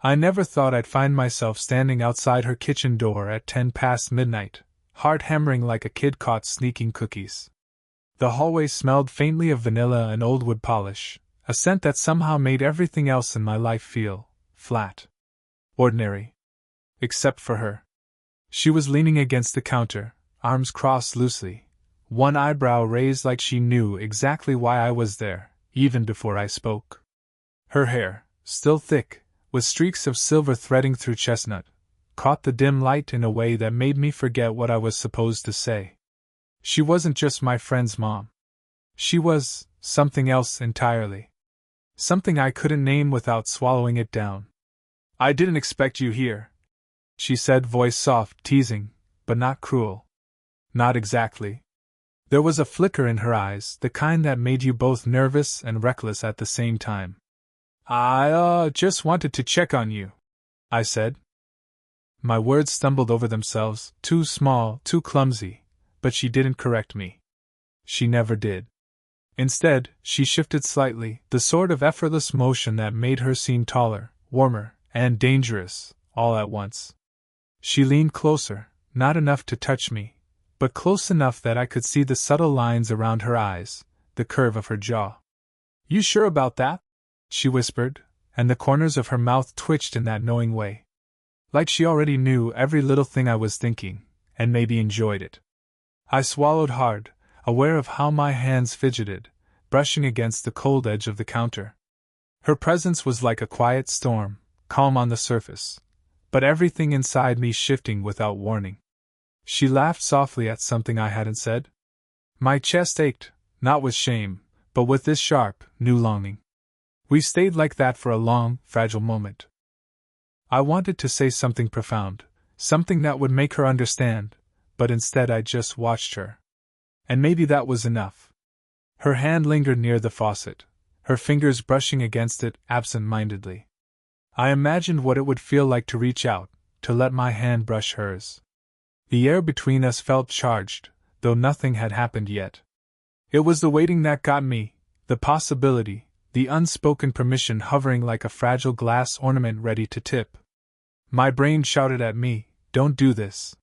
I never thought I'd find myself standing outside her kitchen door at 10 past midnight, heart hammering like a kid caught sneaking cookies. The hallway smelled faintly of vanilla and old wood polish, a scent that somehow made everything else in my life feel flat. Ordinary. Except for her. She was leaning against the counter, arms crossed loosely, one eyebrow raised like she knew exactly why I was there, even before I spoke. Her hair, still thick, with streaks of silver threading through chestnut, caught the dim light in a way that made me forget what I was supposed to say. She wasn't just my friend's mom. She was something else entirely. Something I couldn't name without swallowing it down. "I didn't expect you here," she said, voice soft, teasing, but not cruel. "Not exactly." There was a flicker in her eyes, the kind that made you both nervous and reckless at the same time. "I just wanted to check on you," I said. My words stumbled over themselves, too small, too clumsy, but she didn't correct me. She never did. Instead, she shifted slightly, the sort of effortless motion that made her seem taller, warmer, and dangerous, all at once. She leaned closer, not enough to touch me, but close enough that I could see the subtle lines around her eyes, the curve of her jaw. "You sure about that?" she whispered, and the corners of her mouth twitched in that knowing way. Like she already knew every little thing I was thinking, and maybe enjoyed it. I swallowed hard, aware of how my hands fidgeted, brushing against the cold edge of the counter. Her presence was like a quiet storm, calm on the surface, but everything inside me shifting without warning. She laughed softly at something I hadn't said. My chest ached, not with shame, but with this sharp, new longing. We stayed like that for a long, fragile moment. I wanted to say something profound, something that would make her understand, but instead I just watched her. And maybe that was enough. Her hand lingered near the faucet, her fingers brushing against it absent-mindedly. I imagined what it would feel like to reach out, to let my hand brush hers. The air between us felt charged, though nothing had happened yet. It was the waiting that got me, the possibility, the unspoken permission hovering like a fragile glass ornament ready to tip. My brain shouted at me, "Don't do this.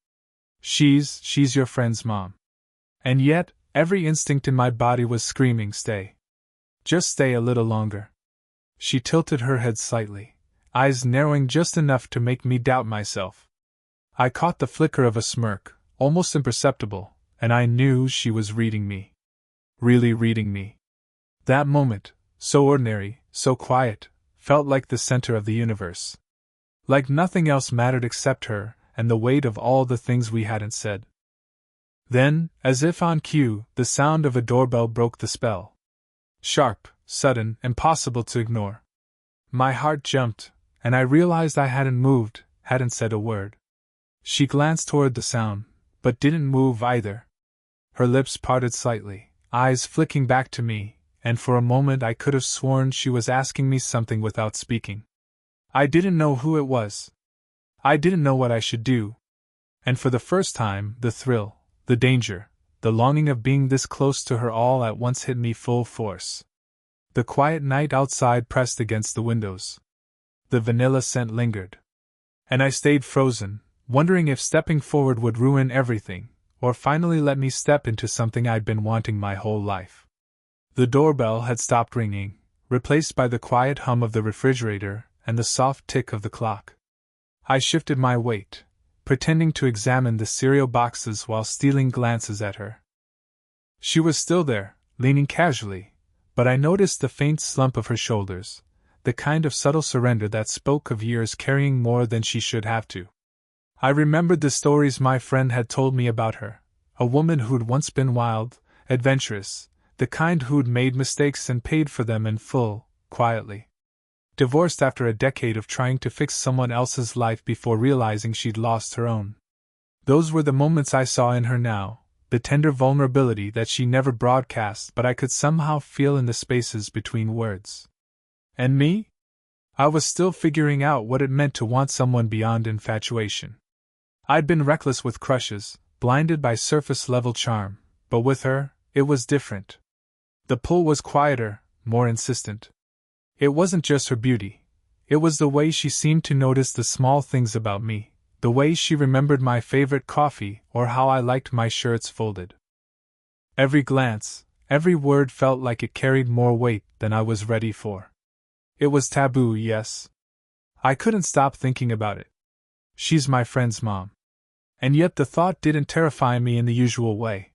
She's your friend's mom." And yet, every instinct in my body was screaming, "Stay. Just stay a little longer." She tilted her head slightly, eyes narrowing just enough to make me doubt myself. I caught the flicker of a smirk, almost imperceptible, and I knew she was reading me. Really reading me. That moment, so ordinary, so quiet, felt like the center of the universe. Like nothing else mattered except her, and the weight of all the things we hadn't said. Then, as if on cue, the sound of a doorbell broke the spell. Sharp, sudden, impossible to ignore. My heart jumped, and I realized I hadn't moved, hadn't said a word. She glanced toward the sound, but didn't move either. Her lips parted slightly, eyes flicking back to me, and for a moment I could have sworn she was asking me something without speaking. I didn't know who it was. I didn't know what I should do. And for the first time, the thrill, the danger, the longing of being this close to her all at once hit me full force. The quiet night outside pressed against the windows. The vanilla scent lingered. And I stayed frozen, wondering if stepping forward would ruin everything, or finally let me step into something I'd been wanting my whole life. The doorbell had stopped ringing, replaced by the quiet hum of the refrigerator and the soft tick of the clock. I shifted my weight, pretending to examine the cereal boxes while stealing glances at her. She was still there, leaning casually, but I noticed the faint slump of her shoulders, the kind of subtle surrender that spoke of years carrying more than she should have to. I remembered the stories my friend had told me about her, a woman who'd once been wild, adventurous, the kind who'd made mistakes and paid for them in full, quietly. Divorced after a decade of trying to fix someone else's life before realizing she'd lost her own. Those were the moments I saw in her now, the tender vulnerability that she never broadcast but I could somehow feel in the spaces between words. And me? I was still figuring out what it meant to want someone beyond infatuation. I'd been reckless with crushes, blinded by surface-level charm, but with her, it was different. The pull was quieter, more insistent. It wasn't just her beauty. It was the way she seemed to notice the small things about me, the way she remembered my favorite coffee or how I liked my shirts folded. Every glance, every word felt like it carried more weight than I was ready for. It was taboo, yes. I couldn't stop thinking about it. She's my friend's mom. And yet the thought didn't terrify me in the usual way.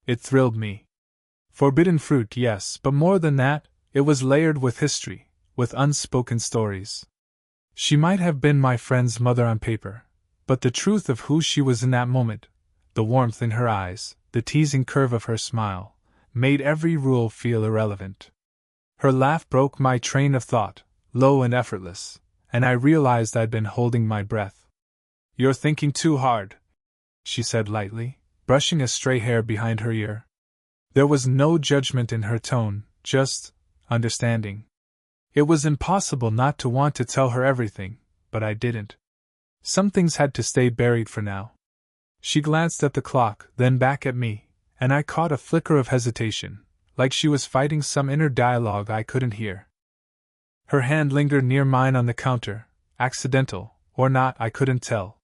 It thrilled me. Forbidden fruit, yes, but more than that, it was layered with history, with unspoken stories. She might have been my friend's mother on paper, but the truth of who she was in that moment, the warmth in her eyes, the teasing curve of her smile, made every rule feel irrelevant. Her laugh broke my train of thought, low and effortless, and I realized I'd been holding my breath. "You're thinking too hard," she said lightly, brushing a stray hair behind her ear. There was no judgment in her tone, just understanding. It was impossible not to want to tell her everything, but I didn't. Some things had to stay buried for now. She glanced at the clock, then back at me, and I caught a flicker of hesitation, like she was fighting some inner dialogue I couldn't hear. Her hand lingered near mine on the counter, accidental, or not, I couldn't tell.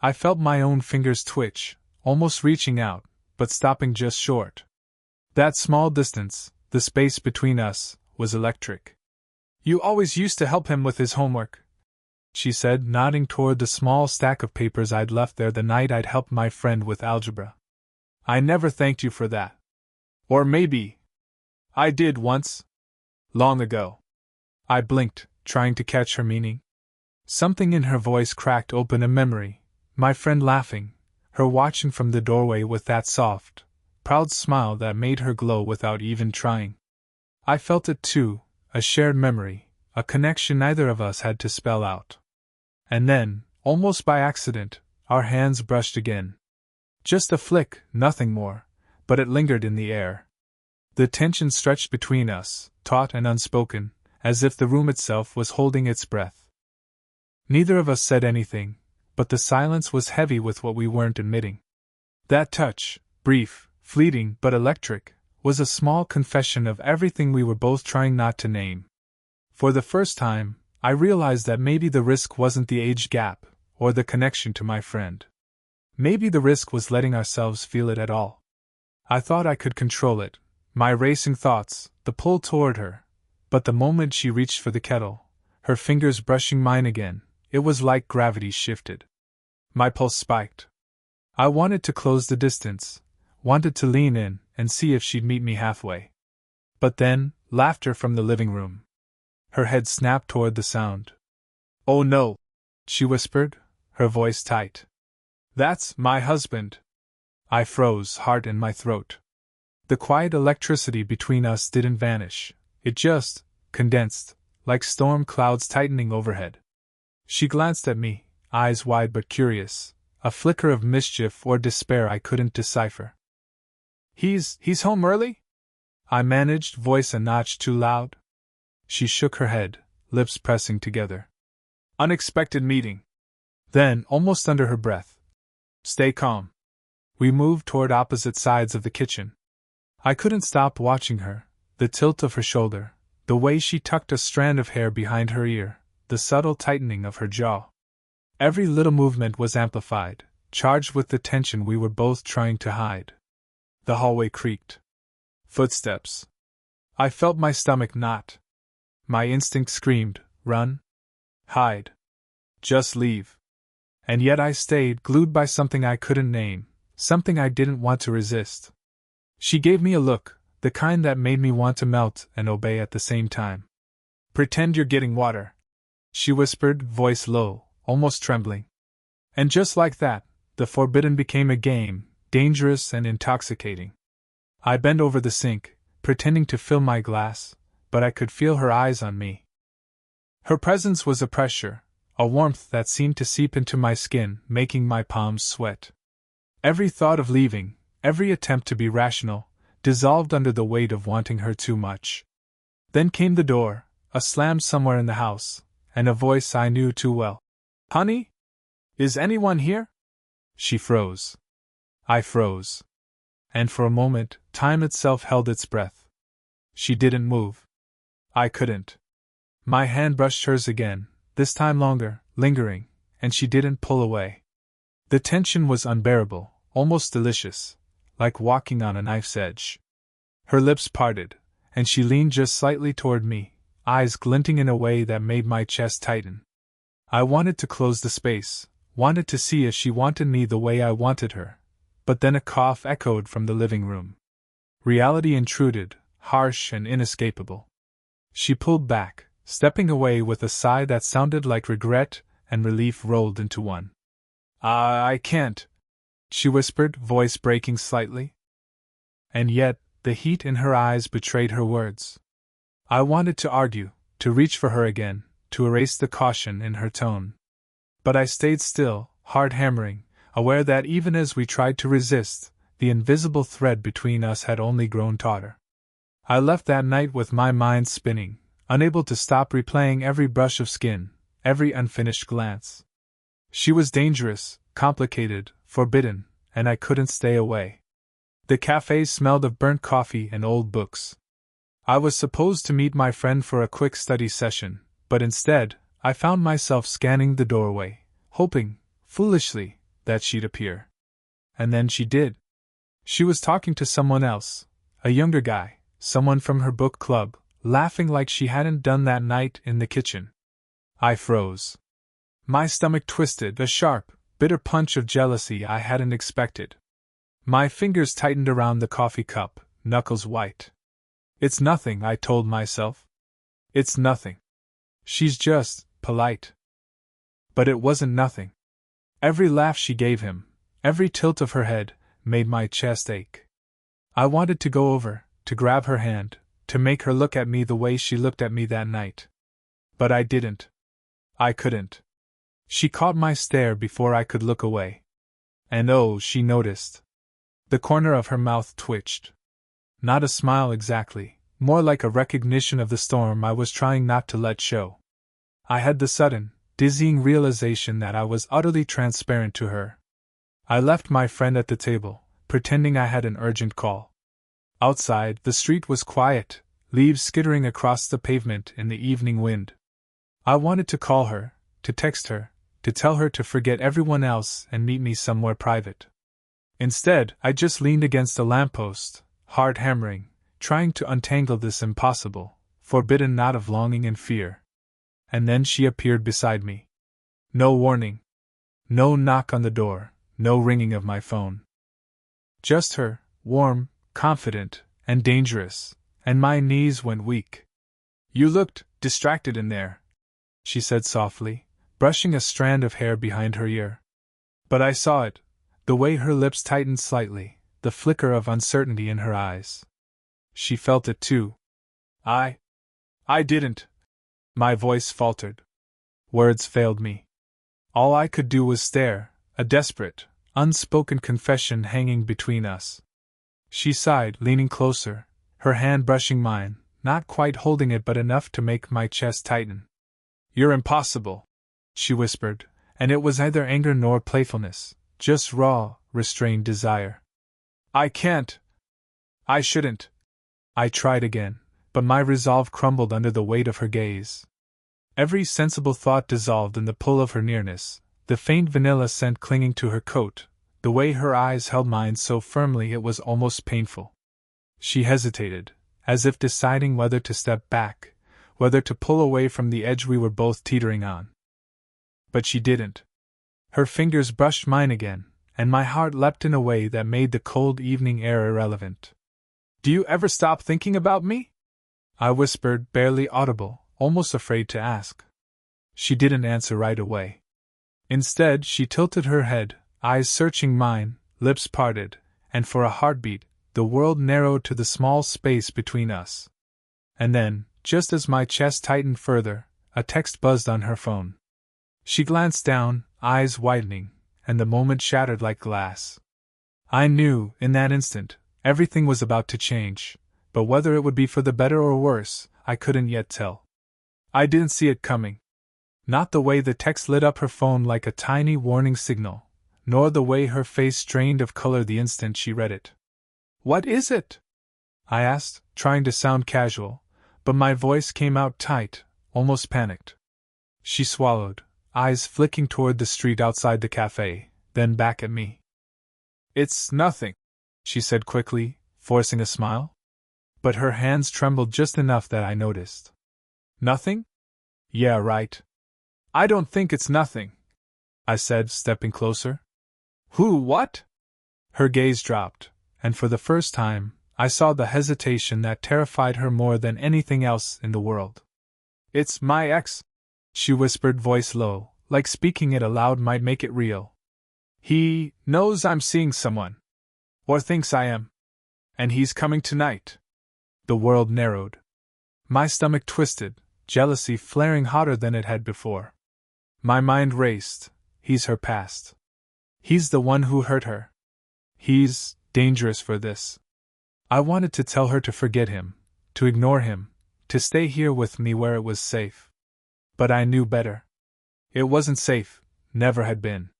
I felt my own fingers twitch, almost reaching out, but stopping just short. That small distance, the space between us, was electric. "You always used to help him with his homework," she said, nodding toward the small stack of papers I'd left there the night I'd helped my friend with algebra. "I never thanked you for that. Or maybe I did once. Long ago." I blinked, trying to catch her meaning. Something in her voice cracked open a memory, my friend laughing, her watching from the doorway with that soft, proud smile that made her glow without even trying. I felt it too, a shared memory, a connection neither of us had to spell out. And then, almost by accident, our hands brushed again. Just a flick, nothing more, but it lingered in the air. The tension stretched between us, taut and unspoken, as if the room itself was holding its breath. Neither of us said anything, but the silence was heavy with what we weren't admitting. That touch, brief, fleeting but electric, was a small confession of everything we were both trying not to name. For the first time, I realized that maybe the risk wasn't the age gap, or the connection to my friend. Maybe the risk was letting ourselves feel it at all. I thought I could control it, my racing thoughts, the pull toward her, but the moment she reached for the kettle, her fingers brushing mine again, it was like gravity shifted. My pulse spiked. I wanted to close the distance, wanted to lean in and see if she'd meet me halfway. But then, laughter from the living room. Her head snapped toward the sound. "Oh no," she whispered, her voice tight. "That's my husband." I froze, heart in my throat. The quiet electricity between us didn't vanish, it just condensed, like storm clouds tightening overhead. She glanced at me, eyes wide but curious, a flicker of mischief or despair I couldn't decipher. He's home early?" I managed, voice a notch too loud. She shook her head, lips pressing together. "Unexpected meeting." Then, almost under her breath, "Stay calm." We moved toward opposite sides of the kitchen. I couldn't stop watching her, the tilt of her shoulder, the way she tucked a strand of hair behind her ear, the subtle tightening of her jaw. Every little movement was amplified, charged with the tension we were both trying to hide. The hallway creaked. Footsteps. I felt my stomach knot. My instinct screamed, "Run. Hide. Just leave." And yet I stayed, glued by something I couldn't name, something I didn't want to resist. She gave me a look, the kind that made me want to melt and obey at the same time. "Pretend you're getting water," she whispered, voice low, almost trembling. And just like that, the forbidden became a game, dangerous and intoxicating. I bent over the sink, pretending to fill my glass, but I could feel her eyes on me. Her presence was a pressure, a warmth that seemed to seep into my skin, making my palms sweat. Every thought of leaving, every attempt to be rational, dissolved under the weight of wanting her too much. Then came the door, a slam somewhere in the house, and a voice I knew too well. "Honey? Is anyone here?" She froze. I froze. And for a moment, time itself held its breath. She didn't move. I couldn't. My hand brushed hers again, this time longer, lingering, and she didn't pull away. The tension was unbearable, almost delicious, like walking on a knife's edge. Her lips parted, and she leaned just slightly toward me, eyes glinting in a way that made my chest tighten. I wanted to close the space, wanted to see if she wanted me the way I wanted her, but then a cough echoed from the living room. Reality intruded, harsh and inescapable. She pulled back, stepping away with a sigh that sounded like regret and relief rolled into one. I can't," she whispered, voice breaking slightly. And yet, the heat in her eyes betrayed her words. I wanted to argue, to reach for her again, to erase the caution in her tone. But I stayed still, heart hammering, aware that even as we tried to resist, the invisible thread between us had only grown tauter. I left that night with my mind spinning, unable to stop replaying every brush of skin, every unfinished glance. She was dangerous, complicated, forbidden, and I couldn't stay away. The café smelled of burnt coffee and old books. I was supposed to meet my friend for a quick study session, but instead, I found myself scanning the doorway, hoping, foolishly, that she'd appear. And then she did. She was talking to someone else, a younger guy, someone from her book club, laughing like she hadn't done that night in the kitchen. I froze. My stomach twisted, a sharp, bitter punch of jealousy I hadn't expected. My fingers tightened around the coffee cup, knuckles white. It's nothing, I told myself. It's nothing. She's just polite. But it wasn't nothing. Every laugh she gave him, every tilt of her head, made my chest ache. I wanted to go over, to grab her hand, to make her look at me the way she looked at me that night. But I didn't. I couldn't. She caught my stare before I could look away. And oh, she noticed. The corner of her mouth twitched. Not a smile exactly, more like a recognition of the storm I was trying not to let show. I had the sudden, dizzying realization that I was utterly transparent to her. I left my friend at the table, pretending I had an urgent call. Outside, the street was quiet, leaves skittering across the pavement in the evening wind. I wanted to call her, to text her, to tell her to forget everyone else and meet me somewhere private. Instead, I just leaned against a lamppost, heart hammering, trying to untangle this impossible, forbidden knot of longing and fear. And then she appeared beside me. No warning. No knock on the door, no ringing of my phone. Just her, warm, confident, and dangerous, and my knees went weak. "You looked distracted in there," she said softly, brushing a strand of hair behind her ear. But I saw it, the way her lips tightened slightly, the flicker of uncertainty in her eyes. She felt it too. I didn't. My voice faltered. Words failed me. All I could do was stare, a desperate, unspoken confession hanging between us. She sighed, leaning closer, her hand brushing mine, not quite holding it but enough to make my chest tighten. "You're impossible," she whispered, and it was neither anger nor playfulness, just raw, restrained desire. "I can't. I shouldn't." I tried again, but my resolve crumbled under the weight of her gaze. Every sensible thought dissolved in the pull of her nearness, the faint vanilla scent clinging to her coat, the way her eyes held mine so firmly it was almost painful. She hesitated, as if deciding whether to step back, whether to pull away from the edge we were both teetering on. But she didn't. Her fingers brushed mine again, and my heart leapt in a way that made the cold evening air irrelevant. "Do you ever stop thinking about me?" I whispered, barely audible, almost afraid to ask. She didn't answer right away. Instead, she tilted her head, eyes searching mine, lips parted, and for a heartbeat, the world narrowed to the small space between us. And then, just as my chest tightened further, a text buzzed on her phone. She glanced down, eyes widening, and the moment shattered like glass. I knew, in that instant, everything was about to change, but whether it would be for the better or worse, I couldn't yet tell. I didn't see it coming. Not the way the text lit up her phone like a tiny warning signal, nor the way her face strained of color the instant she read it. "What is it?" I asked, trying to sound casual, but my voice came out tight, almost panicked. She swallowed, eyes flicking toward the street outside the cafe, then back at me. "It's nothing," she said quickly, forcing a smile. But her hands trembled just enough that I noticed. "Nothing? Yeah, right. I don't think it's nothing," I said, stepping closer. What?" Her gaze dropped, and for the first time, I saw the hesitation that terrified her more than anything else in the world. "It's my ex," she whispered, voice low, like speaking it aloud might make it real. "He knows I'm seeing someone. Or thinks I am. And he's coming tonight." The world narrowed. My stomach twisted, jealousy flaring hotter than it had before. My mind raced. He's her past. He's the one who hurt her. He's dangerous for this. I wanted to tell her to forget him, to ignore him, to stay here with me where it was safe. But I knew better. It wasn't safe, never had been.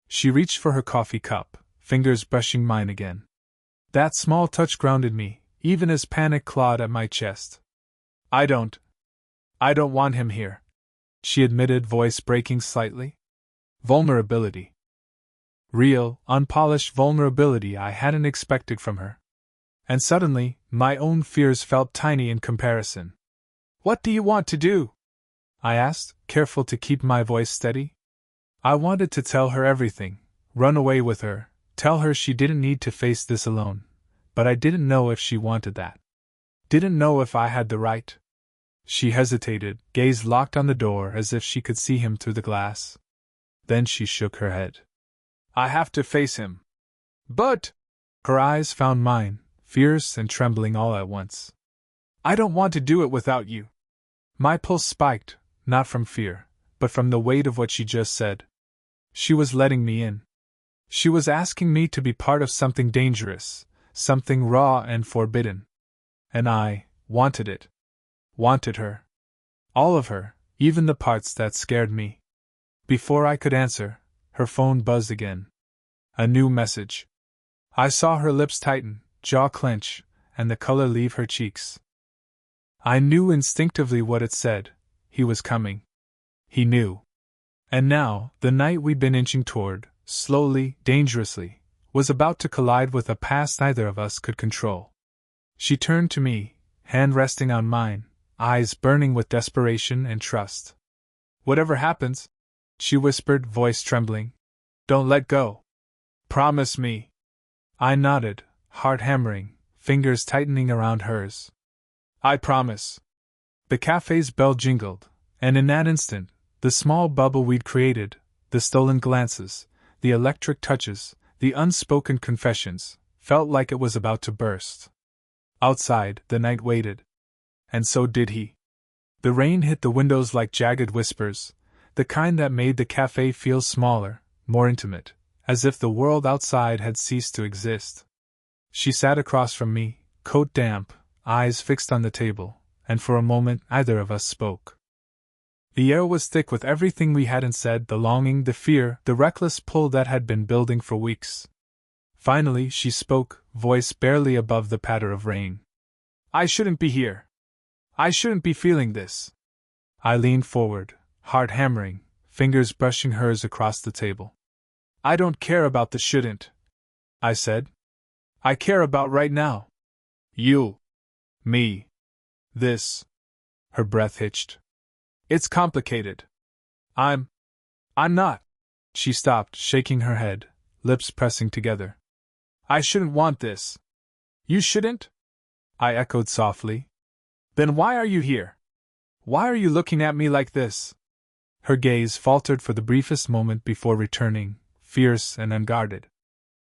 She reached for her coffee cup, fingers brushing mine again. That small touch grounded me, even as panic clawed at my chest. I don't want him here," she admitted, voice breaking slightly. Vulnerability. Real, unpolished vulnerability I hadn't expected from her. And suddenly, my own fears felt tiny in comparison. "What do you want to do?" I asked, careful to keep my voice steady. I wanted to tell her everything, run away with her, tell her she didn't need to face this alone, but I didn't know if she wanted that. Didn't know if I had the right. She hesitated, gaze locked on the door as if she could see him through the glass. Then she shook her head. "I have to face him." "But—" Her eyes found mine, fierce and trembling all at once. "I don't want to do it without you." My pulse spiked, not from fear, but from the weight of what she just said. She was letting me in. She was asking me to be part of something dangerous, something raw and forbidden. And I wanted it. Wanted her. All of her, even the parts that scared me. Before I could answer, her phone buzzed again. A new message. I saw her lips tighten, jaw clench, and the color leave her cheeks. I knew instinctively what it said. He was coming. He knew. And now, the night we'd been inching toward, slowly, dangerously, was about to collide with a past neither of us could control. She turned to me, hand resting on mine, eyes burning with desperation and trust. "Whatever happens," she whispered, voice trembling, "don't let go. Promise me." I nodded, heart hammering, fingers tightening around hers. "I promise." The cafe's bell jingled, and in that instant, the small bubble we'd created, the stolen glances, the electric touches, the unspoken confessions, felt like it was about to burst. Outside, the night waited. And so did he. The rain hit the windows like jagged whispers, the kind that made the cafe feel smaller, more intimate, as if the world outside had ceased to exist. She sat across from me, coat damp, eyes fixed on the table, and for a moment neither of us spoke. The air was thick with everything we hadn't said, the longing, the fear, the reckless pull that had been building for weeks. Finally she spoke, voice barely above the patter of rain. "I shouldn't be here. I shouldn't be feeling this." I leaned forward, heart hammering, fingers brushing hers across the table. "I don't care about the shouldn't," I said. "I care about right now. You. Me. This." Her breath hitched. "It's complicated. I'm not." She stopped, shaking her head, lips pressing together. "I shouldn't want this." "You shouldn't?" I echoed softly. "Then why are you here? Why are you looking at me like this?" Her gaze faltered for the briefest moment before returning, fierce and unguarded.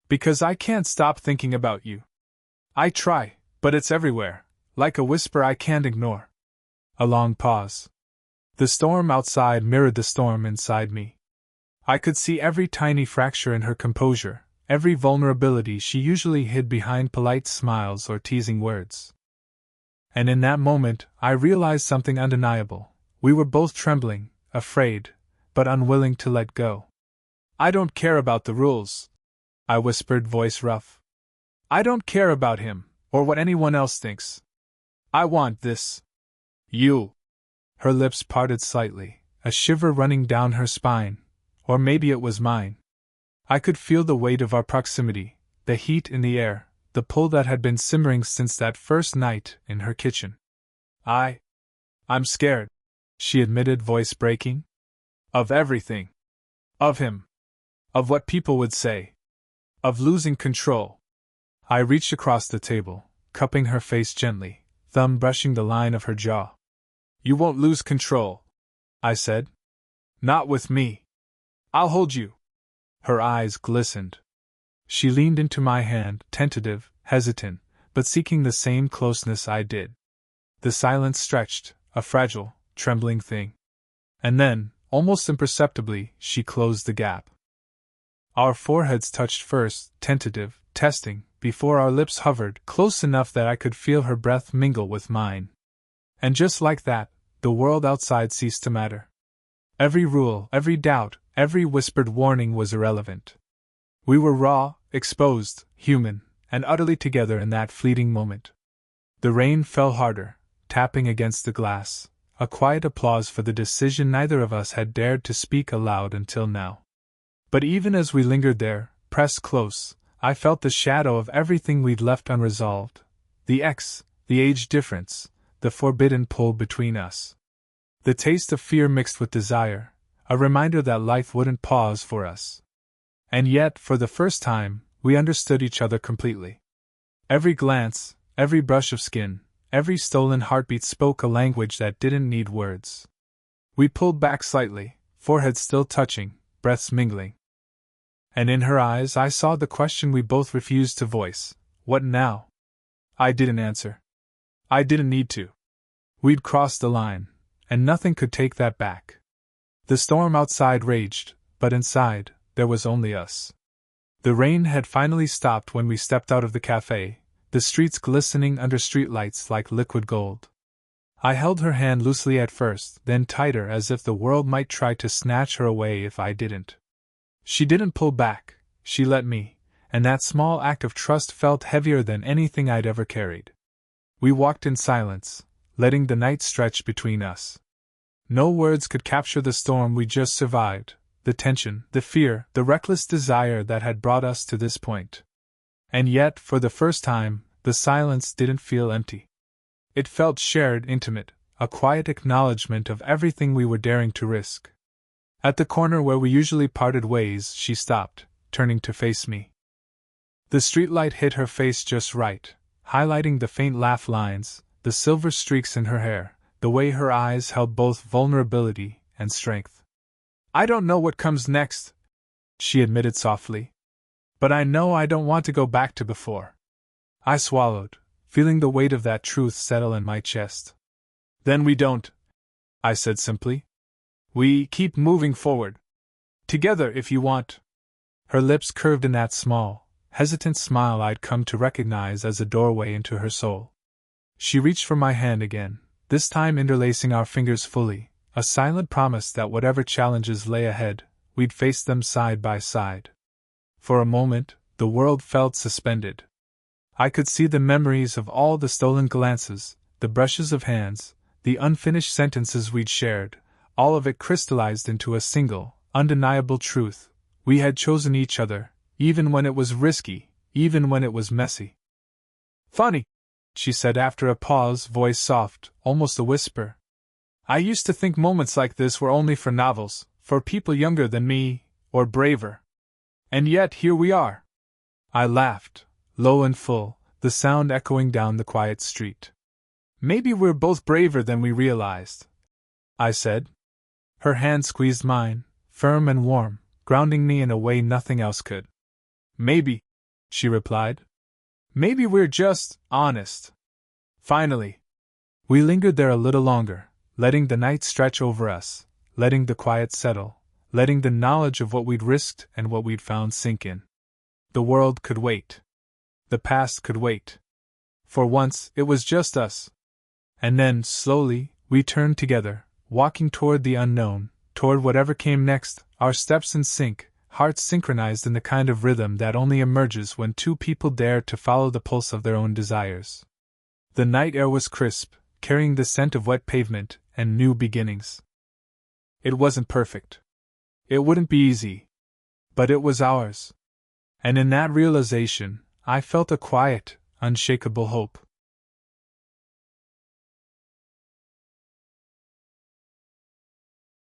"Because I can't stop thinking about you. I try, but it's everywhere, like a whisper I can't ignore." A long pause. The storm outside mirrored the storm inside me. I could see every tiny fracture in her composure, every vulnerability she usually hid behind polite smiles or teasing words. And in that moment, I realized something undeniable. We were both trembling, afraid, but unwilling to let go. "I don't care about the rules," I whispered, voice rough. "I don't care about him, or what anyone else thinks. I want this. You." Her lips parted slightly, a shiver running down her spine, or maybe it was mine. I could feel the weight of our proximity, the heat in the air, the pull that had been simmering since that first night in her kitchen. I'm scared, she admitted, voice breaking. Of everything. Of him. Of what people would say. Of losing control. I reached across the table, cupping her face gently, thumb brushing the line of her jaw. You won't lose control, I said. Not with me. I'll hold you. Her eyes glistened. She leaned into my hand, tentative, hesitant, but seeking the same closeness I did. The silence stretched, a fragile, trembling thing. And then, almost imperceptibly, she closed the gap. Our foreheads touched first, tentative, testing, before our lips hovered close enough that I could feel her breath mingle with mine. And just like that, the world outside ceased to matter. Every rule, every doubt, every whispered warning was irrelevant. We were raw, exposed, human, and utterly together in that fleeting moment. The rain fell harder, tapping against the glass, a quiet applause for the decision neither of us had dared to speak aloud until now. But even as we lingered there, pressed close, I felt the shadow of everything we'd left unresolved. The age difference, the forbidden pull between us. The taste of fear mixed with desire, a reminder that life wouldn't pause for us. And yet, for the first time, we understood each other completely. Every glance, every brush of skin, every stolen heartbeat spoke a language that didn't need words. We pulled back slightly, foreheads still touching, breaths mingling. And in her eyes I saw the question we both refused to voice: what now? I didn't answer. I didn't need to. We'd crossed the line, and nothing could take that back. The storm outside raged, but inside, there was only us. The rain had finally stopped when we stepped out of the café, the streets glistening under streetlights like liquid gold. I held her hand loosely at first, then tighter, as if the world might try to snatch her away if I didn't. She didn't pull back, she let me, and that small act of trust felt heavier than anything I'd ever carried. We walked in silence, letting the night stretch between us. No words could capture the storm we just survived, the tension, the fear, the reckless desire that had brought us to this point. And yet, for the first time, the silence didn't feel empty. It felt shared, intimate, a quiet acknowledgement of everything we were daring to risk. At the corner where we usually parted ways, she stopped, turning to face me. The streetlight hit her face just right, highlighting the faint laugh lines, the silver streaks in her hair, the way her eyes held both vulnerability and strength. I don't know what comes next, she admitted softly. But I know I don't want to go back to before. I swallowed, feeling the weight of that truth settle in my chest. Then we don't, I said simply. We keep moving forward. Together if you want. Her lips curved in that small, hesitant smile I'd come to recognize as a doorway into her soul. She reached for my hand again, this time interlacing our fingers fully, a silent promise that whatever challenges lay ahead, we'd face them side by side. For a moment, the world felt suspended. I could see the memories of all the stolen glances, the brushes of hands, the unfinished sentences we'd shared, all of it crystallized into a single, undeniable truth. We had chosen each other, even when it was risky, even when it was messy. Funny, she said after a pause, voice soft, almost a whisper. I used to think moments like this were only for novels, for people younger than me, or braver. And yet here we are. I laughed, low and full, the sound echoing down the quiet street. Maybe we're both braver than we realized, I said. Her hand squeezed mine, firm and warm, grounding me in a way nothing else could. Maybe, she replied. Maybe we're just honest. Finally. We lingered there a little longer, letting the night stretch over us, letting the quiet settle, letting the knowledge of what we'd risked and what we'd found sink in. The world could wait. The past could wait. For once, it was just us. And then, slowly, we turned together, walking toward the unknown, toward whatever came next, our steps in sync, hearts synchronized in the kind of rhythm that only emerges when two people dare to follow the pulse of their own desires. The night air was crisp, carrying the scent of wet pavement and new beginnings. It wasn't perfect. It wouldn't be easy. But it was ours. And in that realization, I felt a quiet, unshakable hope.